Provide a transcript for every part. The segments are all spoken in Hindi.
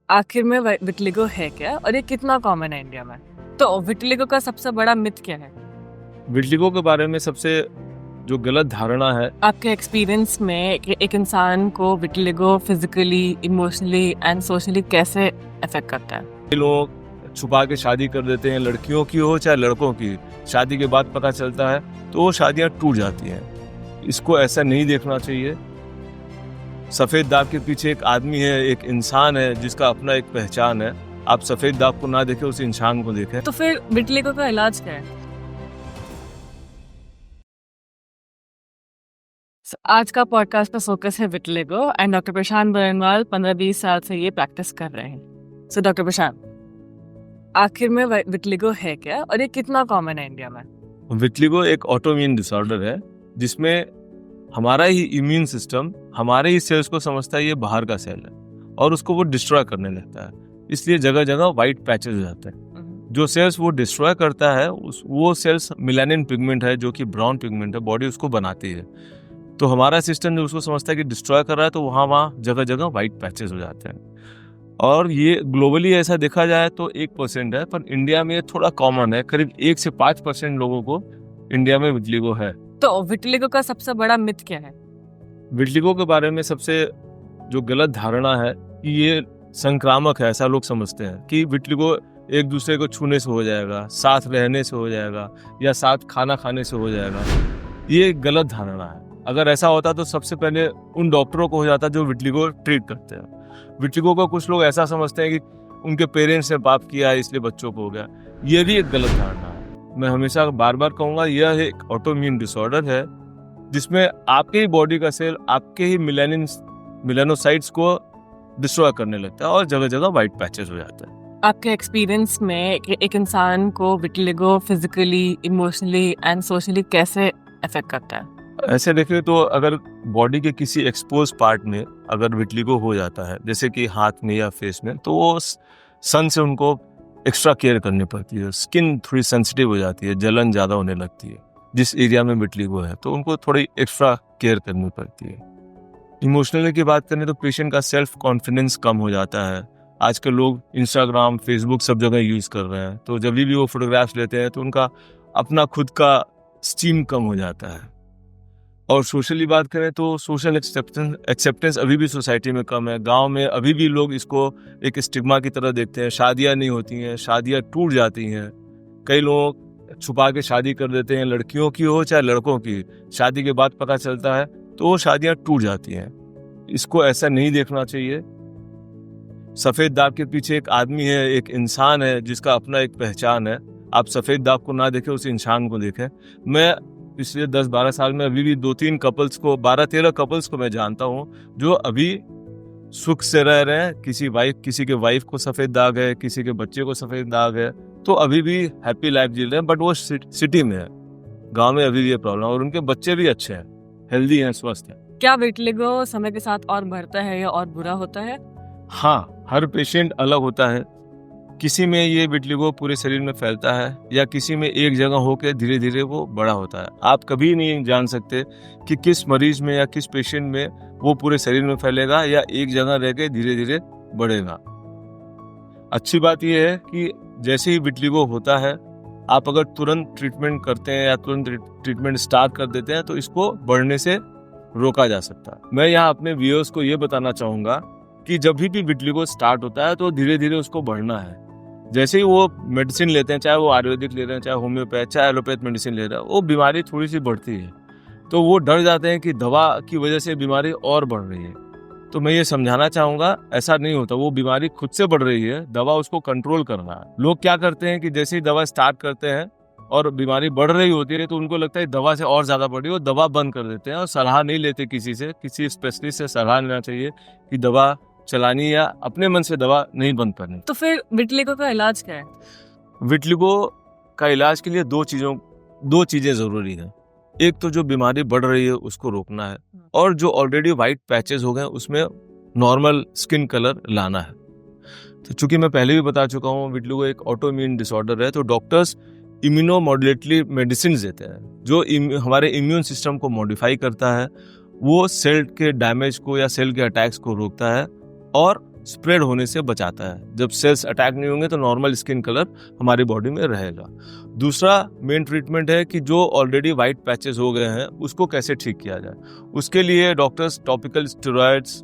आखिर में विटिलिगो है क्या और ये कितना कॉमन है इंडिया में? तो विटिलिगो का सबसे बड़ा मिथ क्या है? विटिलिगो के बारे में सबसे जो गलत धारणा है, आपके एक्सपीरियंस में एक इंसान को vitiligo physically, emotionally and socially कैसे अफेक्ट करता है? कई लोग छुपा के शादी कर देते हैं, लड़कियों की हो चाहे लड़कों की। शादी के बाद पता चलता है तो वो शादियां टूट जाती हैं। इसको ऐसा नहीं देखना चाहिए। सफ़ेद दाग के पीछे एक आदमी है, एक इंसान है जिसका अपना एक पहचान है। आप सफ़ेद दाग को ना देखें, उस इंसान को देखें। तो फिर विटिलिगो का इलाज क्या है? आज का पॉडकास्ट का फोकस है विटिलिगो एंड डॉक्टर प्रशांत बरनवाल 15-20 साल से ये प्रैक्टिस कर रहे हैं। सो डॉक्टर प्रशांत, आखिर में विटिलिगो है क्या और ये कितना कॉमन है इंडिया में? विटिलिगो एक ऑटोइम्यून डिसऑर्डर है जिसमें हमारा ही इम्यून सिस्टम हमारे ही सेल्स को समझता है ये बाहर का सेल है और उसको वो डिस्ट्रॉय करने लगता है। इसलिए जगह जगह वाइट पैचेस हो जाते हैं। जो सेल्स वो डिस्ट्रॉय करता है वो सेल्स मेलानिन पिगमेंट है, जो कि ब्राउन पिगमेंट है, बॉडी उसको बनाती है। तो हमारा सिस्टम जो उसको समझता है कि डिस्ट्रॉय कर रहा है, तो वहाँ जगह जगह वाइट पैचेस हो जाते हैं। और ये ग्लोबली ऐसा देखा जाए तो 1% है, पर इंडिया में थोड़ा कॉमन है। करीब 1 से 5% लोगों को इंडिया में विटिलिगो है। तो विटिलिगो का सबसे बड़ा मिथ क्या है? विटिलिगो के बारे में सबसे जो गलत धारणा है कि ये संक्रामक है, ऐसा लोग समझते हैं कि विटिलिगो एक दूसरे को छूने से हो जाएगा, साथ रहने से हो जाएगा या साथ खाना खाने से हो जाएगा। ये गलत धारणा है। अगर ऐसा होता तो सबसे पहले उन डॉक्टरों को हो जाता जो विटिलिगो ट्रीट करते हैं। विटिलिगो को कुछ लोग ऐसा समझते हैं कि उनके पेरेंट्स ने पाप किया इसलिए बच्चों को हो गया। ये भी एक गलत धारणा है। मैं हमेशा बार बार कहूँगा, यह एक ऑटोइम्यून डिसऑर्डर है जिसमें आपके ही बॉडी का सेल आपके ही मेलानोसाइट्स को डिस्ट्रॉय करने लगता है और जगह जगह वाइट पैचेस हो जाता है। आपके एक्सपीरियंस में एक इंसान को vitiligo physically, emotionally and socially कैसे अफेक्ट करता है? ऐसे देखें तो अगर बॉडी के किसी एक्सपोज पार्ट में अगर विटिलिगो हो जाता है, जैसे कि हाथ में या फेस में, तो वो सन से उनको एक्स्ट्रा केयर करनी पड़ती है। स्किन थोड़ी सेंसिटिव हो जाती है, जलन ज़्यादा होने लगती है जिस एरिया में विटिलिगो है, तो उनको थोड़ी एक्स्ट्रा केयर करनी पड़ती है। इमोशनली की बात करें तो पेशेंट का सेल्फ कॉन्फिडेंस कम हो जाता है। आजकल लोग इंस्टाग्राम, फेसबुक सब जगह यूज़ कर रहे हैं, तो जब भी वो फोटोग्राफ्स लेते हैं तो उनका अपना खुद का स्टीम कम हो जाता है। और सोशली बात करें तो सोशल एक्सेप्टेंस अभी भी सोसाइटी में कम है। गांव में अभी भी लोग इसको एक स्टिग्मा की तरह देखते हैं। शादियां नहीं होती हैं, शादियां टूट जाती हैं। कई लोग छुपा के शादी कर देते हैं, लड़कियों की हो चाहे लड़कों की। शादी के बाद पता चलता है तो वो शादियां टूट जाती हैं। इसको ऐसा नहीं देखना चाहिए। सफ़ेद दाग के पीछे एक आदमी है, एक इंसान है जिसका अपना एक पहचान है। आप सफ़ेद दाग को ना देखें, उस इंसान को देखें। मैं पिछले 10-12 साल में अभी भी 2-3 कपल्स को, 12-13 कपल्स को मैं जानता हूँ जो अभी सुख से रह रहे हैं। किसी के वाइफ को सफ़ेद दाग है, किसी के बच्चे को सफ़ेद दाग है, तो अभी भी हैप्पी लाइफ जी रहे हैं। बट वो सिटी में है, गाँव में अभी भी ये प्रॉब्लम, और उनके बच्चे भी अच्छे हैं, हेल्दी हैं, स्वस्थ हैं। क्या विटिलिगो समय के साथ और बढ़ता है या और बुरा होता है? हाँ, हर पेशेंट अलग होता है। किसी में ये विटिलिगो पूरे शरीर में फैलता है या किसी में एक जगह होकर धीरे धीरे वो बड़ा होता है। आप कभी नहीं जान सकते कि किस मरीज में या किस पेशेंट में वो पूरे शरीर में फैलेगा या एक जगह रह के धीरे धीरे बढ़ेगा। अच्छी बात यह है कि जैसे ही विटिलिगो होता है, आप अगर तुरंत ट्रीटमेंट करते हैं या तुरंत ट्रीटमेंट स्टार्ट कर देते हैं तो इसको बढ़ने से रोका जा सकता है। मैं यहाँ अपने व्यूअर्स को ये बताना चाहूँगा कि जब भी विटिलिगो स्टार्ट होता है तो धीरे धीरे उसको बढ़ना है। जैसे ही वो मेडिसिन लेते हैं, चाहे वो आयुर्वेदिक ले रहे हैं, चाहे होम्योपैथ, चाहे एलोपैथ मेडिसिन ले रहे हैं, वो बीमारी थोड़ी सी बढ़ती है तो वो डर जाते हैं कि दवा की वजह से बीमारी और बढ़ रही है। तो मैं ये समझाना चाहूँगा, ऐसा नहीं होता। वो बीमारी खुद से बढ़ रही है, दवा उसको कंट्रोल कर रहा है। लोग क्या करते हैं कि जैसे ही दवा स्टार्ट करते हैं और बीमारी बढ़ रही होती है तो उनको लगता है दवा से और ज़्यादा बढ़ रही है, वो दवा बंद कर देते हैं और सलाह नहीं लेते किसी स्पेशलिस्ट से सलाह लेना चाहिए कि दवा चलानी या अपने मन से दवा नहीं बंद करनी। तो फिर विटिलिगो का इलाज क्या है? विटिलिगो का इलाज के लिए दो चीज़ें ज़रूरी हैं। एक तो जो बीमारी बढ़ रही है उसको रोकना है, और जो ऑलरेडी वाइट पैचेस हो गए उसमें नॉर्मल स्किन कलर लाना है। तो चूंकि मैं पहले भी बता चुका हूँ, विटिलिगो एक ऑटोइम्यून डिसऑर्डर है, तो डॉक्टर्स इम्यूनोमॉड्यूलेटरी मेडिसिन देते हैं जो हमारे इम्यून सिस्टम को मॉडिफाई करता है। वो सेल के डैमेज को या सेल के अटैक्स को रोकता है और स्प्रेड होने से बचाता है। जब सेल्स अटैक नहीं होंगे तो नॉर्मल स्किन कलर हमारी बॉडी में रहेगा। दूसरा मेन ट्रीटमेंट है कि जो ऑलरेडी वाइट पैचेस हो गए हैं उसको कैसे ठीक किया जाए। उसके लिए डॉक्टर्स टॉपिकल स्टेरॉइड्स,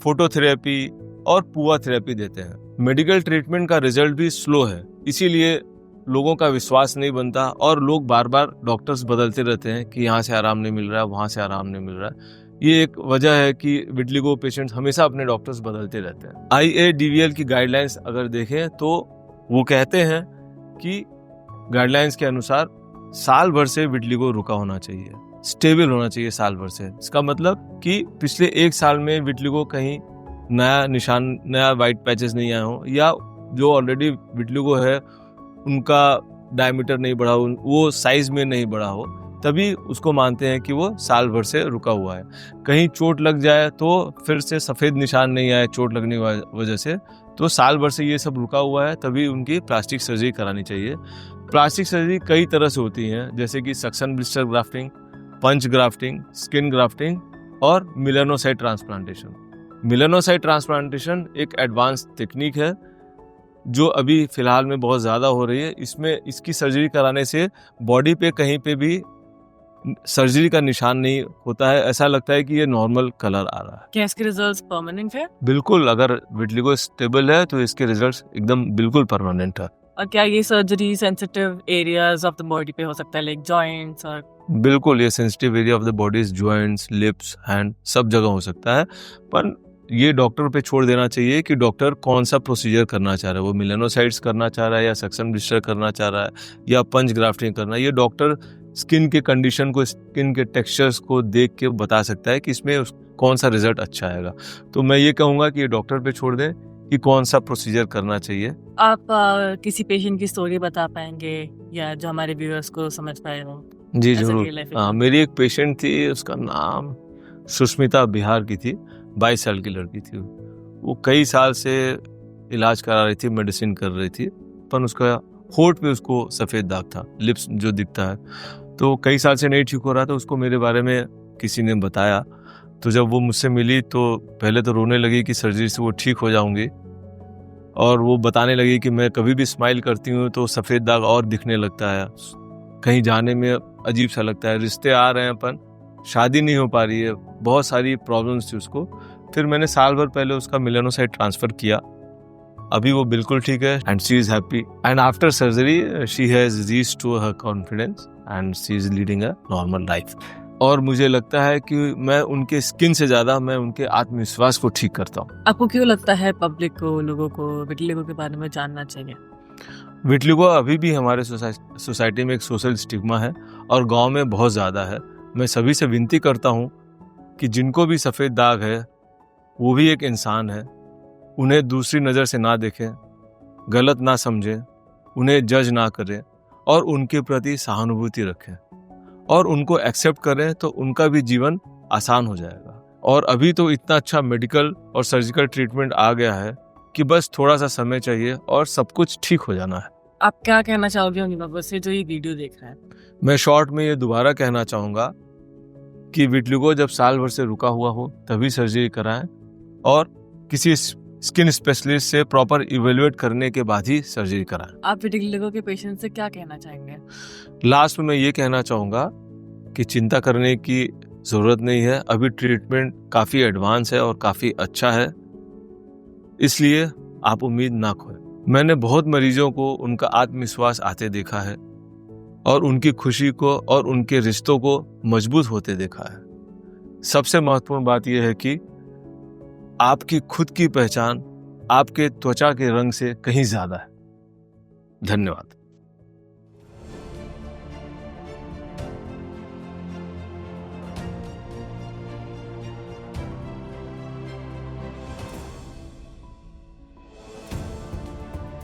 फोटोथेरेपी और पुआ थेरेपी देते हैं। मेडिकल ट्रीटमेंट का रिजल्ट भी स्लो है, इसीलिए लोगों का विश्वास नहीं बनता और लोग बार बार डॉक्टर्स बदलते रहते हैं कि यहाँ से आराम नहीं मिल रहा है, वहाँ से आराम नहीं मिल रहा है। ये एक वजह है कि विटिलिगो पेशेंट्स हमेशा अपने डॉक्टर्स बदलते रहते हैं। IADVL की गाइडलाइंस अगर देखें तो वो कहते हैं कि गाइडलाइंस के अनुसार साल भर से विटिलिगो रुका होना चाहिए, स्टेबल होना चाहिए साल भर से। इसका मतलब कि पिछले 1 साल में विटिलिगो कहीं नया निशान, नया वाइट पैचेस नहीं आए हो, या जो ऑलरेडी विटिलिगो है उनका डायमीटर नहीं बढ़ा हो, वो साइज में नहीं बढ़ा हो, तभी उसको मानते हैं कि वो साल भर से रुका हुआ है। कहीं चोट लग जाए तो फिर से सफ़ेद निशान नहीं आए चोट लगने की वजह से, तो साल भर से ये सब रुका हुआ है, तभी उनकी प्लास्टिक सर्जरी करानी चाहिए। प्लास्टिक सर्जरी कई तरह से होती हैं, जैसे कि सक्शन ब्लिस्टर ग्राफ्टिंग, पंच ग्राफ्टिंग, स्किन ग्राफ्टिंग और मेलानोसाइट ट्रांसप्लांटेशन। मेलानोसाइट ट्रांसप्लांटेशन एक एडवांस टेक्निक है जो अभी फ़िलहाल में बहुत ज़्यादा हो रही है। इसकी सर्जरी कराने से बॉडी पे कहीं पे भी सर्जरी का निशान नहीं होता है, ऐसा लगता है कि ये नॉर्मल कलर आ रहा है। क्या इसके रिजल्ट्स परमानेंट है? बिल्कुल, अगर विटिलिगो स्टेबल है तो इसके रिजल्ट्स एकदम बिल्कुल परमानेंट है। और क्या ये surgery sensitive areas of the body पे हो सकता है, लाइक जॉइंट्स और? बिल्कुल, ये sensitive area of the body, joints, lips, hand, सब जगह हो सकता है। पर ये डॉक्टर पे छोड़ देना चाहिए कि डॉक्टर कौन सा प्रोसीजर करना चाह रहा है। वो मेलानोसाइट्स करना चाह रहा है या सक्शन ब्लिस्टर करना चाह रहा है या पंच ग्राफ्टिंग करना है। ये डॉक्टर स्किन के कंडीशन को, स्किन के टेक्सचर्स को देख के बता सकता है कि इसमें कौन सा रिजल्ट अच्छा आएगा। तो मैं ये कहूँगा कि ये डॉक्टर पे छोड़ दें कि कौन सा प्रोसीजर करना चाहिए। आप किसी पेशेंट की स्टोरी बता पाएंगे या जो हमारे व्यूअर्स को समझ पाए हो? जी जरूर। मेरी एक पेशेंट थी, उसका नाम सुष्मिता बिहार की थी, 22 साल की लड़की थी। वो कई साल से इलाज करा रही थी, मेडिसिन कर रही थी, पर उसका होठ पे उसको सफ़ेद दाग था, लिप्स जो दिखता है, तो कई साल से नहीं ठीक हो रहा था। उसको मेरे बारे में किसी ने बताया, तो जब वो मुझसे मिली तो पहले तो रोने लगी कि सर्जरी से वो ठीक हो जाऊंगी, और वो बताने लगी कि मैं कभी भी स्माइल करती हूँ तो सफ़ेद दाग और दिखने लगता है, कहीं जाने में अजीब सा लगता है, रिश्ते आ रहे हैं पर शादी नहीं हो पा रही है, बहुत सारी प्रॉब्लम्स थी उसको। फिर मैंने साल भर पहले उसका मेलानोसाइट ट्रांसफ़र किया, अभी वो बिल्कुल ठीक है and she is happy and after surgery she has reached to her confidence and she is leading a normal life. और मुझे लगता है कि मैं उनके स्किन से ज़्यादा मैं उनके आत्मविश्वास को ठीक करता हूँ। आपको क्यों लगता है पब्लिक को, लोगों को विटिलिगो के बारे में जानना चाहिए? विटिलिगो अभी भी हमारे सोसाइटी में एक सोशल स्टिग्मा है और गांव में बहुत ज़्यादा है। मैं सभी से विनती करता हूँ कि जिनको भी सफ़ेद दाग है वो भी एक इंसान है, उन्हें दूसरी नज़र से ना देखें, गलत ना समझें, उन्हें जज ना करें और उनके प्रति सहानुभूति रखें और उनको एक्सेप्ट करें, तो उनका भी जीवन आसान हो जाएगा। और अभी तो इतना अच्छा मेडिकल और सर्जिकल ट्रीटमेंट आ गया है कि बस थोड़ा सा समय चाहिए और सब कुछ ठीक हो जाना है। आप क्या कहना चाहोगे उन लोगों से जो ये वीडियो देख रहे हैं? मैं शॉर्ट में ये दोबारा कहना चाहूँगा कि विटिलिगो जब साल भर से रुका हुआ हो तभी सर्जरी कराएं और किसी स्किन स्पेशलिस्ट से प्रॉपर इवेल्युएट करने के बाद ही सर्जरी कराएं। आप विटिलिगो के पेशेंट से क्या कहना चाहेंगे? लास्ट में मैं ये कहना चाहूँगा कि चिंता करने की ज़रूरत नहीं है, अभी ट्रीटमेंट काफ़ी एडवांस है और काफ़ी अच्छा है, इसलिए आप उम्मीद ना खोएं। मैंने बहुत मरीजों को उनका आत्मविश्वास आते देखा है और उनकी खुशी को और उनके रिश्तों को मजबूत होते देखा है। सबसे महत्वपूर्ण बात यह है कि आपकी खुद की पहचान आपके त्वचा के रंग से कहीं ज़्यादा है। धन्यवाद।